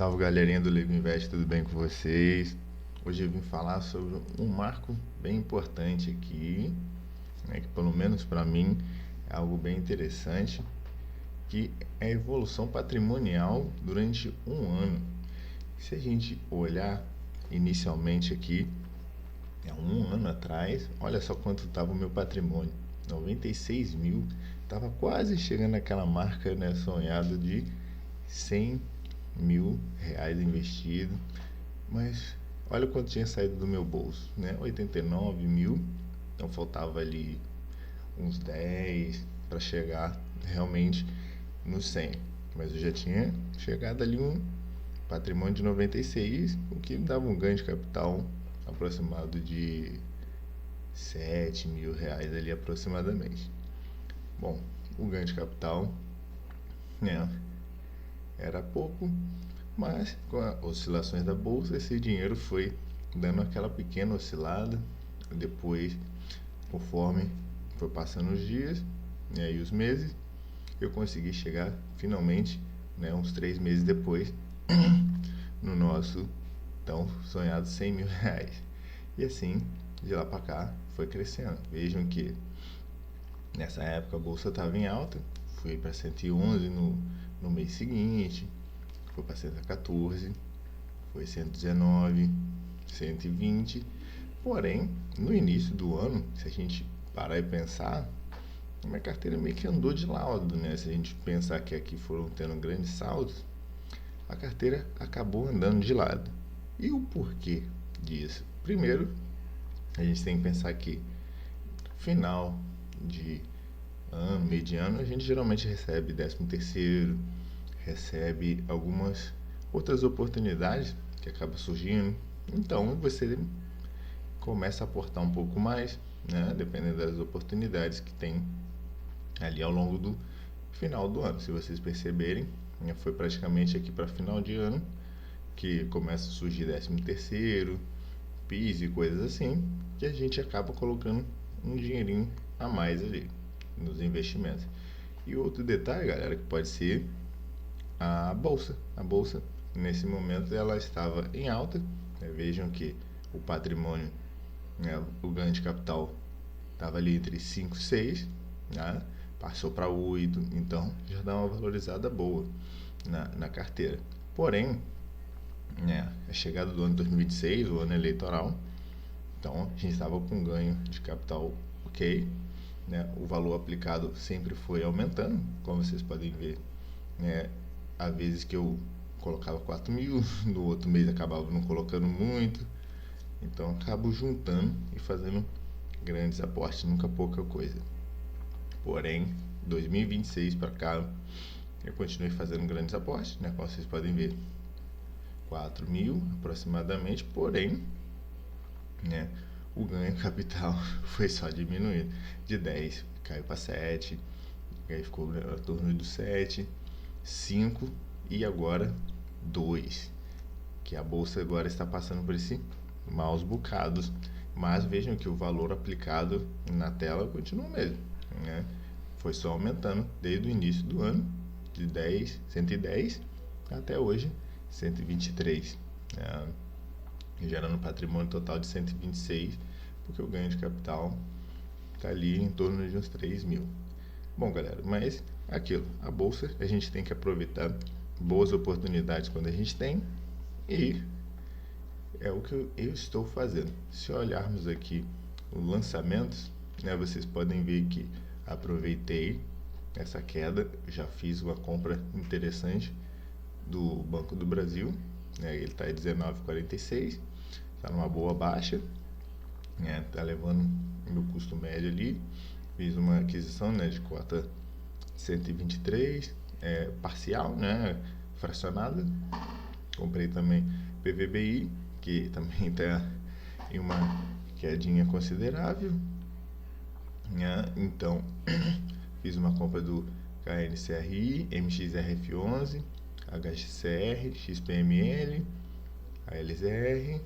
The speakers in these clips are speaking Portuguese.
Salve galerinha do Live Invest, tudo bem com vocês? Hoje eu vim falar sobre um marco bem importante aqui, né, que pelo menos para mim é algo bem interessante, que é a evolução patrimonial durante um ano. Se a gente olhar inicialmente aqui, há um ano atrás, olha só quanto estava o meu patrimônio, 96 mil, estava quase chegando àquela marca, né, sonhada de 100 mil reais investido, mas olha quanto tinha saído do meu bolso, né? 89 mil, então faltava ali uns 10 para chegar realmente no 100, mas eu já tinha chegado ali um patrimônio de 96, o que dava um ganho de capital aproximado de 7 mil reais ali aproximadamente. Bom, o ganho de capital, né, era pouco, mas com as oscilações da bolsa, esse dinheiro foi dando aquela pequena oscilada. Depois, conforme foi passando os dias, né, e os meses, eu consegui chegar finalmente, né, uns 3 meses depois, no nosso tão sonhado 100 mil reais. E assim, de lá para cá, foi crescendo. Vejam que nessa época a bolsa estava em alta, fui para 111 no mês seguinte, foi para 114, foi 119, 120. Porém, no início do ano, se a gente parar e pensar, a minha carteira meio que andou de lado, né? Se a gente pensar que aqui foram tendo grandes saldos, a carteira acabou andando de lado. E o porquê disso? Primeiro, a gente tem que pensar que final de ano, meio de ano, a gente geralmente recebe 13º, recebe algumas outras oportunidades que acabam surgindo. Então você começa a aportar um pouco mais, né, dependendo das oportunidades que tem ali ao longo do final do ano. Se vocês perceberem, foi praticamente aqui para final de ano que começa a surgir 13º, PIS e coisas assim, que a gente acaba colocando um dinheirinho a mais ali nos investimentos. E outro detalhe, galera, que pode ser a bolsa. A bolsa, nesse momento, ela estava em alta. Vejam que o patrimônio, né, o ganho de capital estava ali entre 5 e 6, né, passou para 8, então já dá uma valorizada boa na carteira. Porém, né, a chegada do ano 2026, o ano eleitoral, então a gente estava com um ganho de capital ok, né, o valor aplicado sempre foi aumentando, como vocês podem ver, né, há vezes que eu colocava 4 mil, no outro mês acabava não colocando muito, então acabo juntando e fazendo grandes aportes, nunca pouca coisa. Porém, 2026 para cá, eu continuei fazendo grandes aportes, né, como vocês podem ver, 4 mil aproximadamente, porém, né, o ganho capital foi só diminuindo, de 10 caiu para 7, aí ficou em torno do 7, 5 e agora 2, que a bolsa agora está passando por esse maus bocados, mas vejam que o valor aplicado na tela continua o mesmo, né? Foi só aumentando desde o início do ano, de 110 até hoje 123, né? Gerando patrimônio total de 126, porque o ganho de capital está ali em torno de uns 3 mil. Bom, galera, mas aquilo, a bolsa a gente tem que aproveitar boas oportunidades quando a gente tem, e é o que eu estou fazendo. Se olharmos aqui os lançamentos, né, vocês podem ver que aproveitei essa queda, já fiz uma compra interessante do Banco do Brasil, né, ele está em 19,46, está numa boa baixa, né, está levando meu custo médio ali. Fiz uma aquisição, né, de cota 123, parcial, né, fracionada. Comprei também PVBI, que também está em uma quedinha considerável, né? Então fiz uma compra do KNCRI, MXRF11, HCR, XPML, ALZR,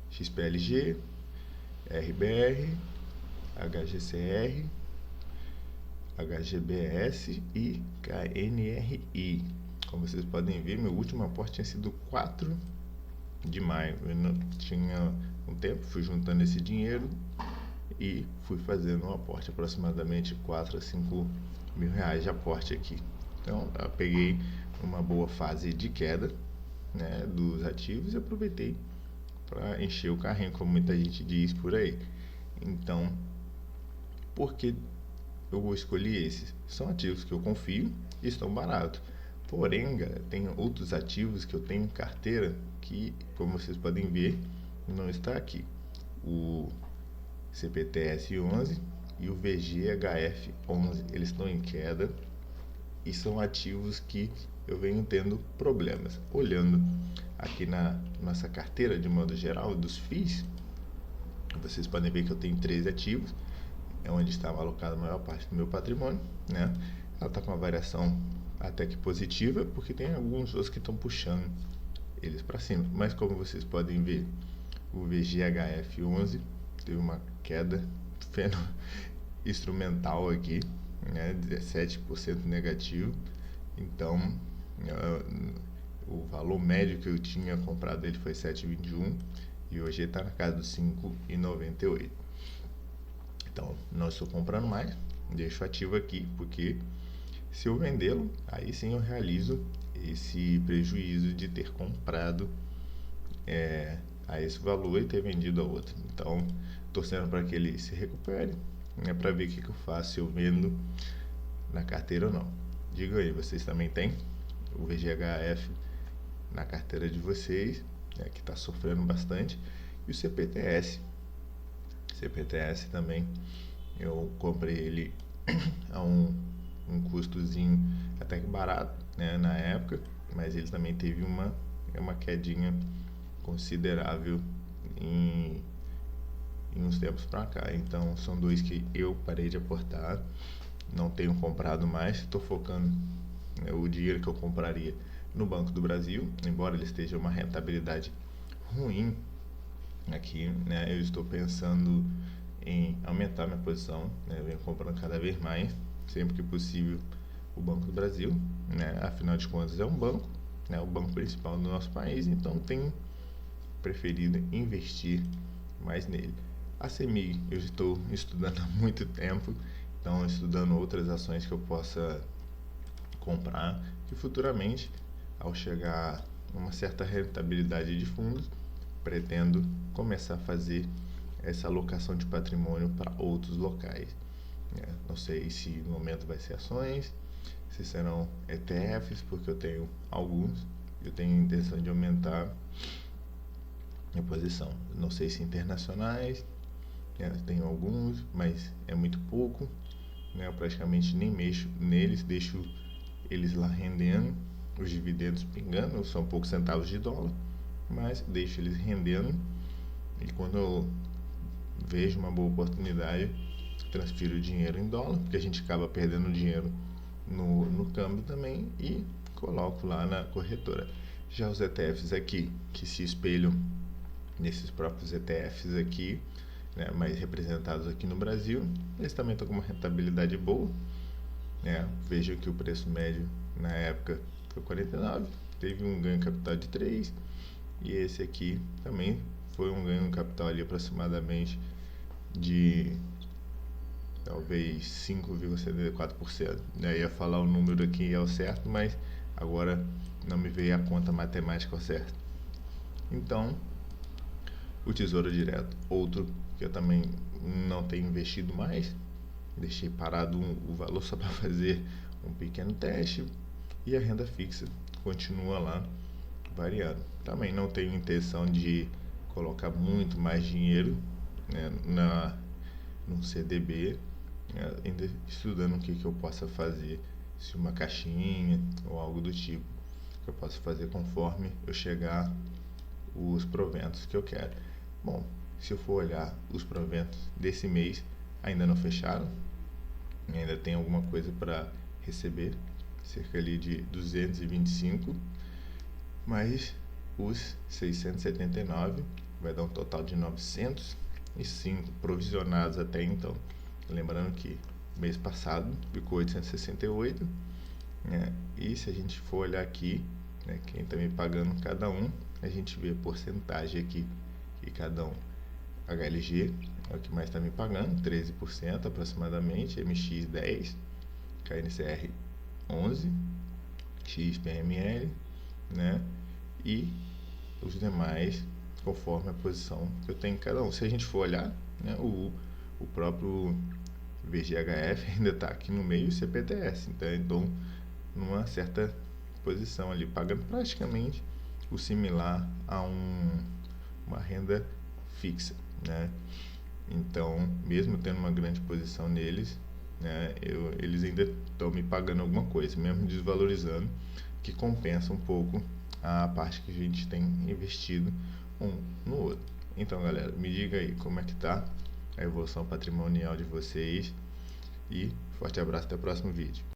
XPLG, RBR, HGCR, HGBS e KNRI. Como vocês podem ver, meu último aporte tinha sido 4 de maio. Eu não tinha um tempo, fui juntando esse dinheiro e fui fazendo um aporte, aproximadamente 4 a 5 mil reais de aporte aqui. Então, eu peguei uma boa fase de queda, né, dos ativos e aproveitei para encher o carrinho, como muita gente diz por aí. Então, por que eu escolhi esses? São ativos que eu confio e estão baratos. Porém, tem outros ativos que eu tenho em carteira que, como vocês podem ver, não está aqui. O CPTS 11 e o VGHF 11, eles estão em queda e são ativos que eu venho tendo problemas. Olhando aqui na nossa carteira, de modo geral, dos FIIs, vocês podem ver que eu tenho 13 ativos, é onde está alocada a maior parte do meu patrimônio, né? Ela está com uma variação até que positiva, porque tem alguns outros que estão puxando eles para cima. Mas como vocês podem ver, o VGHF 11 teve uma queda instrumental aqui, né? 17% negativo. Então, o valor médio que eu tinha comprado ele foi 7,21 e hoje ele está na casa dos 5,98. Então, não estou comprando mais, deixo ativo aqui, porque se eu vendê-lo, aí sim eu realizo esse prejuízo de ter comprado a esse valor e ter vendido a outro. Então, torcendo para que ele se recupere, né, para ver o que eu faço, se eu vendo na carteira ou não. Diga aí, vocês também têm o VGHF na carteira de vocês, né, que está sofrendo bastante, e o CPTS. CPTS também, eu comprei ele a um custozinho até que barato, né, na época, mas ele também teve uma quedinha considerável em uns tempos para cá. Então são dois que eu parei de aportar, não tenho comprado mais, estou focando, né, o dinheiro que eu compraria no Banco do Brasil, embora ele esteja uma rentabilidade ruim aqui, né, eu estou pensando em aumentar minha posição, né, eu venho comprando cada vez mais, sempre que possível, o Banco do Brasil, né, afinal de contas é um banco, né, o banco principal do nosso país, então tenho preferido investir mais nele. A CEMIG eu estou estudando há muito tempo, então estudando outras ações que eu possa comprar, que futuramente, ao chegar a uma certa rentabilidade de fundos, pretendo começar a fazer essa alocação de patrimônio para outros locais. Não sei se no momento vai ser ações, se serão ETFs, porque eu tenho alguns, eu tenho intenção de aumentar minha posição. Não sei se internacionais, tenho alguns, mas é muito pouco, né? Eu praticamente nem mexo neles, deixo eles lá rendendo, os dividendos pingando, são poucos centavos de dólar, mas deixo eles rendendo e quando eu vejo uma boa oportunidade, transfiro o dinheiro em dólar, porque a gente acaba perdendo dinheiro no câmbio também e coloco lá na corretora. Já os ETFs aqui, que se espelham nesses próprios ETFs aqui, né, mais representados aqui no Brasil, eles também estão com uma rentabilidade boa, né? Vejo que o preço médio na época foi 49, teve um ganho capital de 3, e esse aqui também foi um ganho capital ali aproximadamente de talvez 5,74%. Eu ia falar o número aqui ao certo, mas agora não me veio a conta matemática ao certo. Então, o Tesouro Direto, outro que eu também não tenho investido mais, deixei parado o valor só para fazer um pequeno teste, e a renda fixa continua lá variando. Também não tenho intenção de colocar muito mais dinheiro, né, no CDB, né, ainda estudando o que eu possa fazer, se uma caixinha ou algo do tipo, que eu possa fazer conforme eu chegar os proventos que eu quero. Bom, se eu for olhar os proventos desse mês, ainda não fecharam, ainda tem alguma coisa para receber, cerca ali de 225, mas os 679 vai dar um total de 905 provisionados até então. Lembrando que mês passado ficou 868 né? E se a gente for olhar aqui, né, quem está me pagando cada um, a gente vê a porcentagem aqui que cada um. HLG é o que mais está me pagando, 13% aproximadamente, MX 10%, KNCR 11%, XPML, né? E os demais conforme a posição que eu tenho em cada um. Se a gente for olhar, né, o próprio VGHF ainda está aqui no meio e CPTS, então numa certa posição ali, pagando praticamente o similar a uma renda fixa, né? Então, mesmo tendo uma grande posição neles, né, eles ainda estão me pagando alguma coisa, mesmo desvalorizando, que compensa um pouco a parte que a gente tem investido um no outro. Então, galera, me diga aí como é que tá a evolução patrimonial de vocês e forte abraço, até o próximo vídeo.